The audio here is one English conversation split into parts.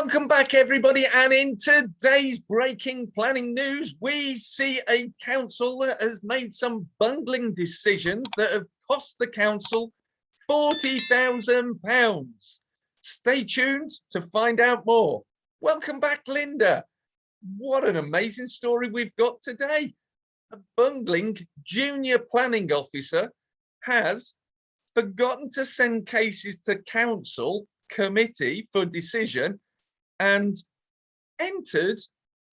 Welcome back, everybody. And in today's breaking planning news, we see a council that has made some bungling decisions that have cost the council £40,000. Stay tuned to find out more. Welcome back, Linda. What an amazing story we've got today. A Bungling junior planning officer has forgotten to send cases to council committee for decision and entered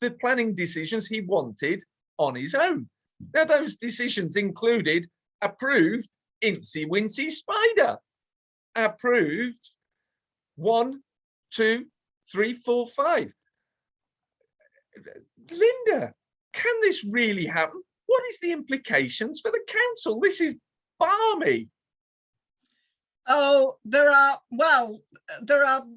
the planning decisions he wanted on his own. Now, those decisions included approved Incy Wincy Spider, approved 1, 2, 3, 4, 5. Linda, can this really happen? What is the implications for the council? This is balmy. Oh, there are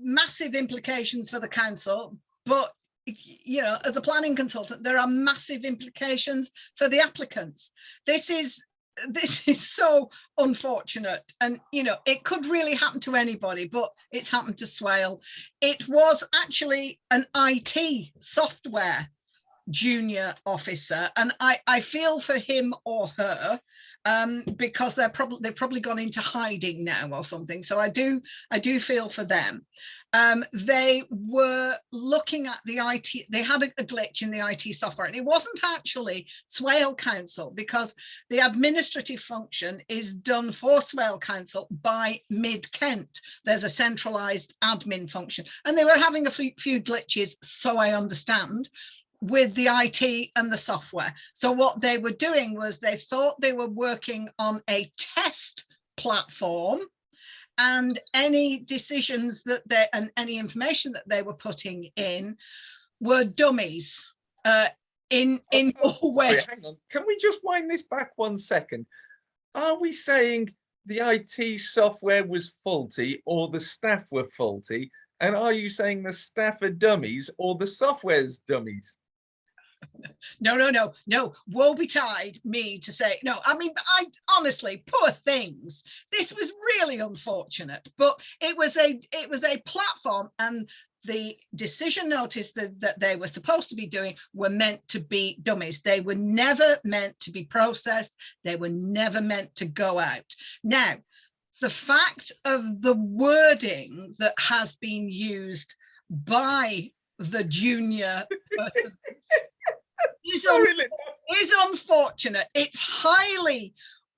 massive implications for the council, but you know, as a planning consultant, there are massive implications for the applicants. This is so unfortunate, and you know, it could really happen to anybody, but it's happened to Swale. It was actually an IT software junior officer, and I feel for him or her, because they've probably gone into hiding now or something. So I do feel for them. They were looking at the IT. They had a glitch in the IT software, and it wasn't actually Swale Council, because the administrative function is done for Swale Council by Mid Kent. There's a centralised admin function, and they were having a few glitches, so I understand, with the IT and the software. So what they were doing was they thought they were working on a test platform, and any decisions that and any information that they were putting in were dummies in all ways. Hang on, can we just wind this back 1 second? Are we saying the IT software was faulty or the staff were faulty? And are you saying the staff are dummies or the software's dummies? No. Woe betide me to say no. I mean, I honestly, poor things. This was really unfortunate, but it was a platform, and the decision notice that they were supposed to be doing were meant to be dummies. They were never meant to be processed. They were never meant to go out. Now, the fact of the wording that has been used by the junior person is unfortunate. It's highly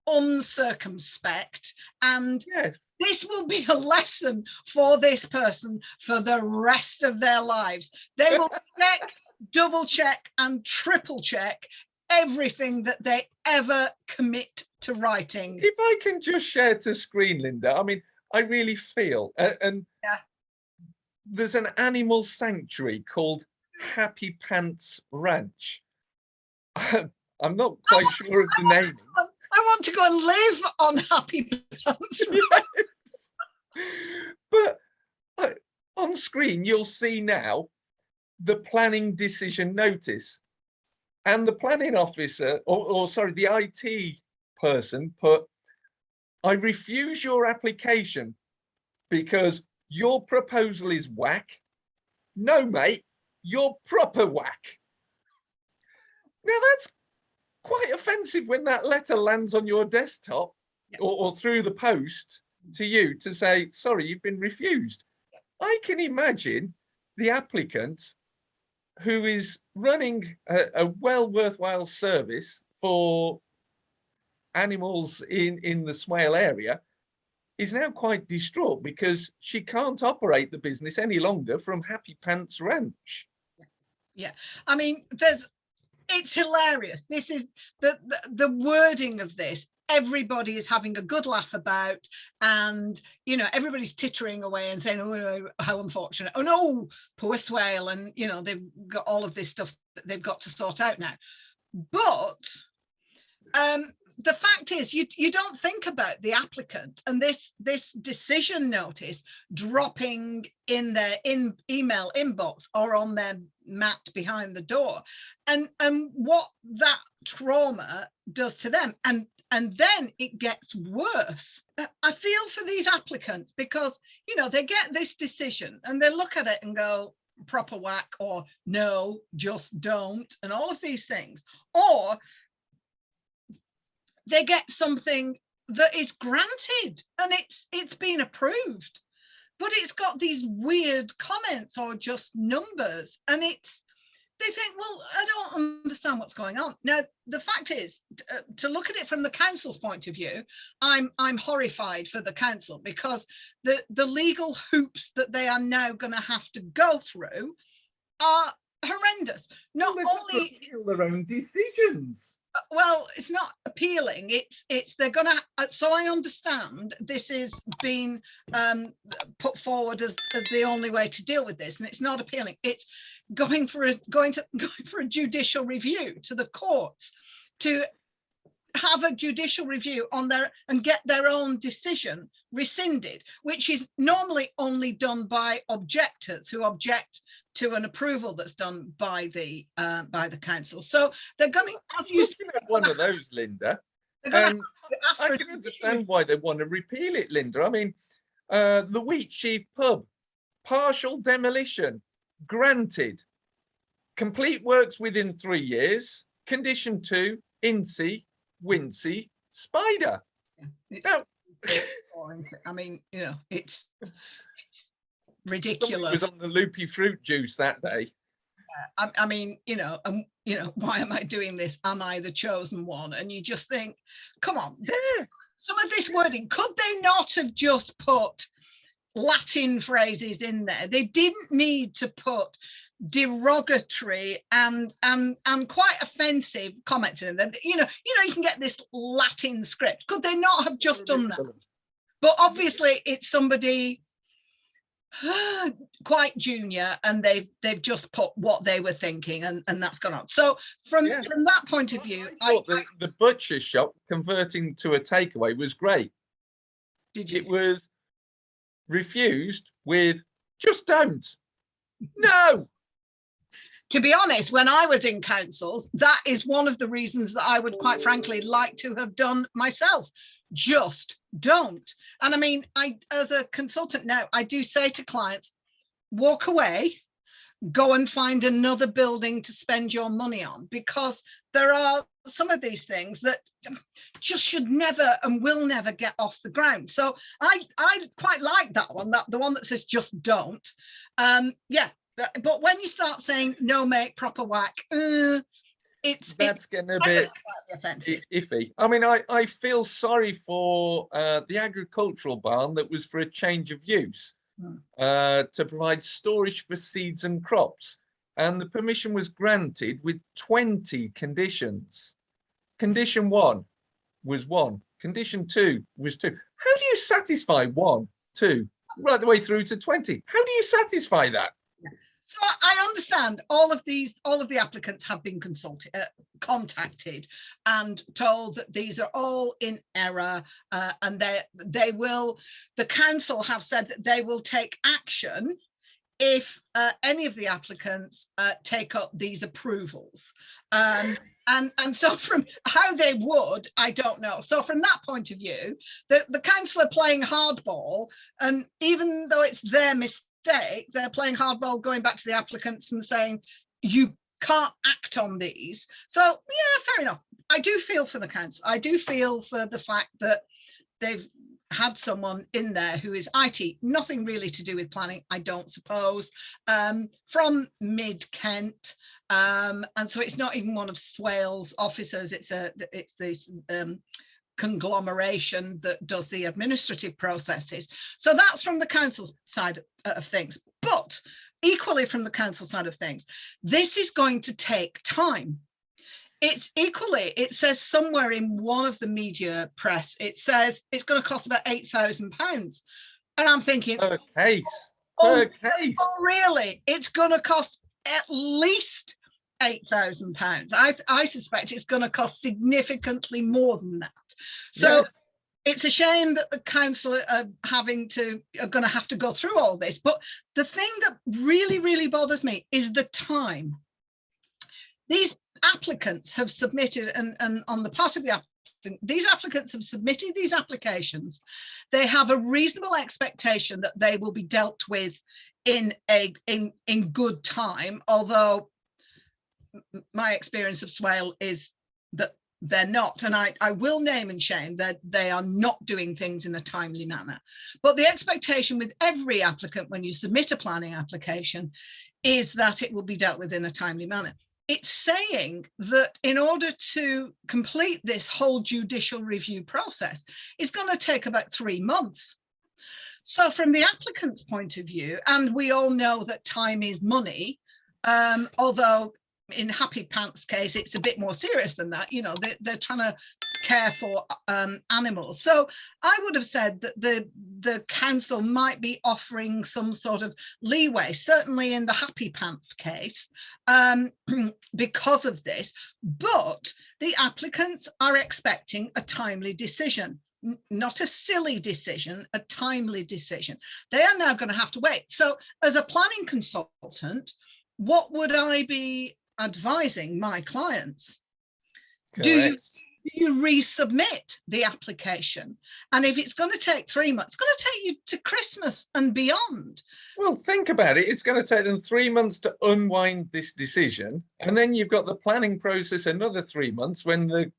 uncircumspect, and yes, this will be a lesson for this person for the rest of their lives. They will check, double check and triple check everything that they ever commit to writing. If I can just share to screen, Linda, I mean, I really feel, and yeah, there's an animal sanctuary called Happy Pants Ranch. I'm not quite sure of the name. I want to go and live on Happy Pants Ranch. But on screen, you'll see now the planning decision notice. And the planning officer, or sorry, the IT person put, "I refuse your application because your proposal is whack. No, mate, you're proper whack." Now, that's quite offensive when that letter lands on your desktop, yep, or through the post to you to say, sorry, you've been refused. Yep. I can imagine the applicant who is running a well worthwhile service for animals in the Swale area is now quite distraught because she can't operate the business any longer from Happy Pants Ranch. Yeah, I mean, it's hilarious. This is the wording of this. Everybody is having a good laugh about, and you know, everybody's tittering away and saying, "Oh, how unfortunate! Oh no, poor Swale!" And you know, they've got all of this stuff that they've got to sort out now. But the fact is, you don't think about the applicant and this decision notice dropping in their email inbox or on their mat behind the door, and what that trauma does to them, and then it gets worse. I feel for these applicants because you know, they get this decision and they look at it and go, proper whack, or no, just don't, and all of these things, or they get something that is granted and it's been approved, but it's got these weird comments or just numbers, and they think, well, I don't understand what's going on. Now, the fact is, to look at it from the council's point of view, I'm horrified for the council, because the legal hoops that they are now going to have to go through are horrendous. Not only their own decisions. Well, it's not appealing. It's they're gonna. So I understand this is being put forward as the only way to deal with this, and it's not appealing. It's going for a judicial review to the courts, to have a judicial review on their and get their own decision rescinded, which is normally only done by objectors who object to an approval that's done by the council. So they're going to, as you said, one of those, Linda. I can understand why they want to repeal it, Linda. I mean, the Wheatsheaf pub, partial demolition, granted. Complete works within 3 years. Condition 2, Incy, Wincy, Spider. Now, I mean, you know, it's ridiculous. It was on the loopy fruit juice that day. I mean, you know, why am I doing this? Am I the chosen one? And you just think, come on, some of this wording, could they not have just put Latin phrases in there? They didn't need to put derogatory and quite offensive comments in there. You know, you can get this Latin script. Could they not have just done that? But obviously, it's somebody quite junior, and they've just put what they were thinking, and that's gone on. So from that point of view, I thought the butcher shop converting to a takeaway was great. Did you? It was refused with just don't. No. To be honest, when I was in councils, that is one of the reasons that I would quite frankly like to have done myself. Just don't. And I mean, as a consultant now, I do say to clients, walk away, go and find another building to spend your money on, because there are some of these things that just should never and will never get off the ground. So I quite like that one, the one that says just don't. But when you start saying no, mate, proper whack, that's going to be offensive. Iffy. I mean, I feel sorry for the agricultural barn that was for a change of use to provide storage for seeds and crops, and the permission was granted with 20 conditions. Condition 1 was 1. Condition 2 was 2. How do you satisfy 1, 2, right the way through to 20? How do you satisfy that? So I understand all of the applicants have been contacted and told that these are all in error, and the council have said that they will take action if any of the applicants take up these approvals. And so from how they would, I don't know. So from that point of view, the council are playing hardball, and even though it's their mistake, they're playing hardball, going back to the applicants and saying you can't act on these. So yeah, fair enough. I do feel for the council. I do feel for the fact that they've had someone in there who is IT, nothing really to do with planning, I don't suppose, from mid-Kent, and so it's not even one of Swale's officers. It's this conglomeration that does the administrative processes. So that's from the council's side of things. But equally from the council side of things, this is going to take time. It says somewhere in one of the media press, it says it's going to cost about £8,000. And I'm thinking, per case. Oh, really? It's going to cost at least £8,000. I suspect it's going to cost significantly more than that. So it's a shame that the council are going to have to go through all this. But the thing that really, really bothers me is the time. These applicants have submitted, and on the part of the applicant, these applicants have submitted these applications. They have a reasonable expectation that they will be dealt with in good time, although my experience of Swale is that they're not, and I will name and shame that they are not doing things in a timely manner. But the expectation with every applicant when you submit a planning application is that it will be dealt with in a timely manner. It's saying that in order to complete this whole judicial review process, it's going to take about 3 months. So from the applicant's point of view, and we all know that time is money, although in Happy Pants case, it's a bit more serious than that. You know, they're trying to care for animals. So I would have said that the council might be offering some sort of leeway, certainly in the Happy Pants case, because of this. But the applicants are expecting a timely decision. Not a silly decision, a timely decision. They are now going to have to wait. So as a planning consultant, what would I be advising my clients? Correct. Do you resubmit the application? And if it's going to take 3 months, it's going to take you to Christmas and beyond. Well, think about it. It's going to take them 3 months to unwind this decision. And then you've got the planning process another 3 months when the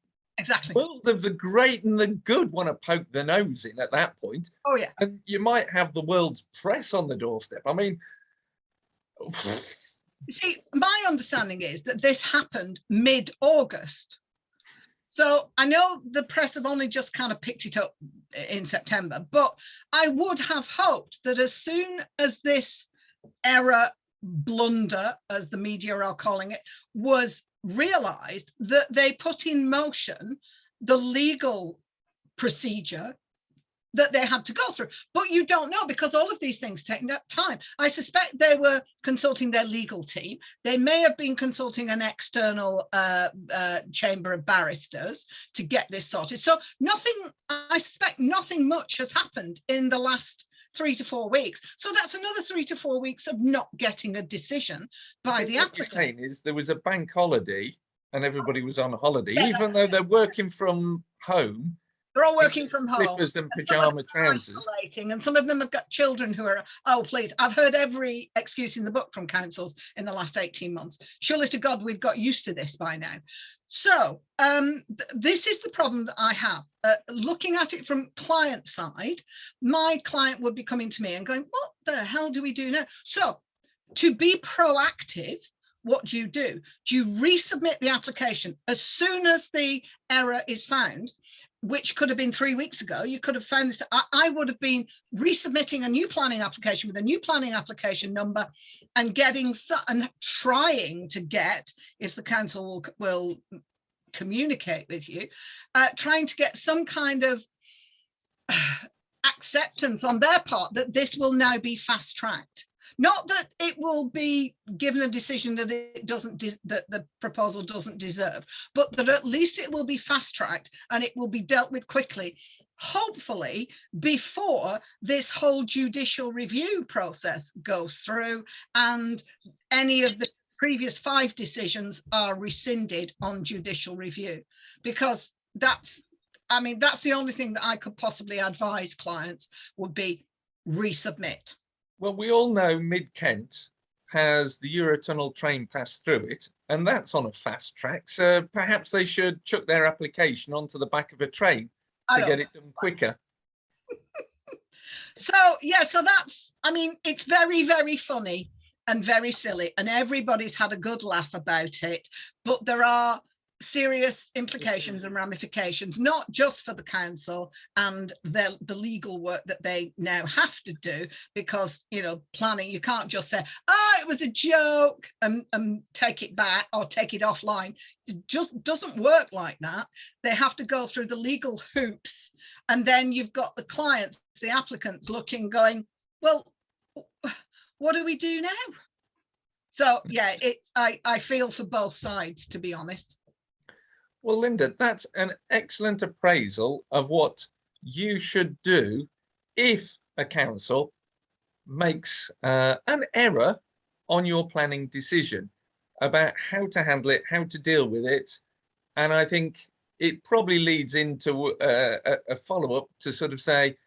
world of the great and the good want to poke their nose in at that point. Oh, yeah. And you might have the world's press on the doorstep. I mean, see, my understanding is that this happened mid-August. So I know the press have only just kind of picked it up in September, but I would have hoped that as soon as this error, blunder, as the media are calling it, was realized, that they put in motion the legal procedure that they had to go through. But you don't know, because all of these things take time. I suspect they were consulting their legal team. They may have been consulting an external chamber of barristers to get this sorted. So I suspect nothing much has happened in the last 3 to 4 weeks. So that's another 3 to 4 weeks of not getting a decision by the applicant. Is there was a bank holiday and everybody was on holiday, even though they're working from home. They're all working from home. Slippers and pajama trousers. And some of them have got children who are, oh, please. I've heard every excuse in the book from councils in the last 18 months. Surely to God, we've got used to this by now. So this is the problem that I have. Looking at it from client side, my client would be coming to me and going, what the hell do we do now? So to be proactive, what do? Do you resubmit the application as soon as the error is found, which could have been 3 weeks ago? You could have found this. I would have been resubmitting a new planning application with a new planning application number and trying to get, if the council will communicate with you, trying to get some kind of acceptance on their part that this will now be fast tracked. Not that it will be given a decision that that the proposal doesn't deserve, but that at least it will be fast tracked and it will be dealt with quickly, hopefully before this whole judicial review process goes through and any of the previous 5 decisions are rescinded on judicial review. Because that's the only thing that I could possibly advise clients would be resubmit. Well, we all know Mid-Kent has the Eurotunnel train pass through it, and that's on a fast track. So perhaps they should chuck their application onto the back of a train to get it done quicker. So, yeah, so that's, it's very, very funny and very silly, and everybody's had a good laugh about it, but there are serious implications and ramifications, not just for the council and the legal work that they now have to do, because, planning, you can't just say, it was a joke and take it back or take it offline. It just doesn't work like that. They have to go through the legal hoops, and then you've got the clients, the applicants looking, going, well, what do we do now? So yeah, I feel for both sides, to be honest. Well, Linda, that's an excellent appraisal of what you should do if a council makes an error on your planning decision, about how to handle it, how to deal with it. And I think it probably leads into a follow-up to sort of say,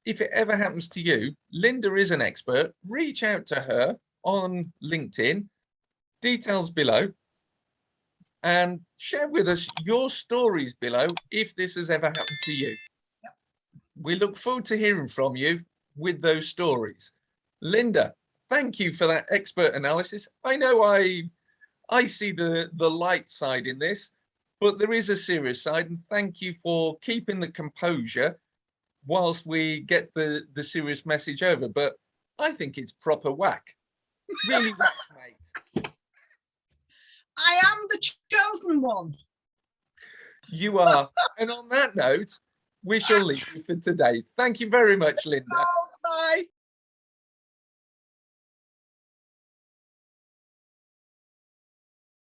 if it ever happens to you, Linda is an expert. Reach out to her on LinkedIn, details below, and share with us your stories below if this has ever happened to you. We look forward to hearing from you with those stories. Linda, thank you for that expert analysis. I know I see the light side in this, but there is a serious side, and thank you for keeping the composure whilst we get the serious message over. But I think it's proper whack. Really whack, mate. I am the chosen one. You are. And on that note, we shall leave you for today. Thank you very much, Linda. Oh, bye.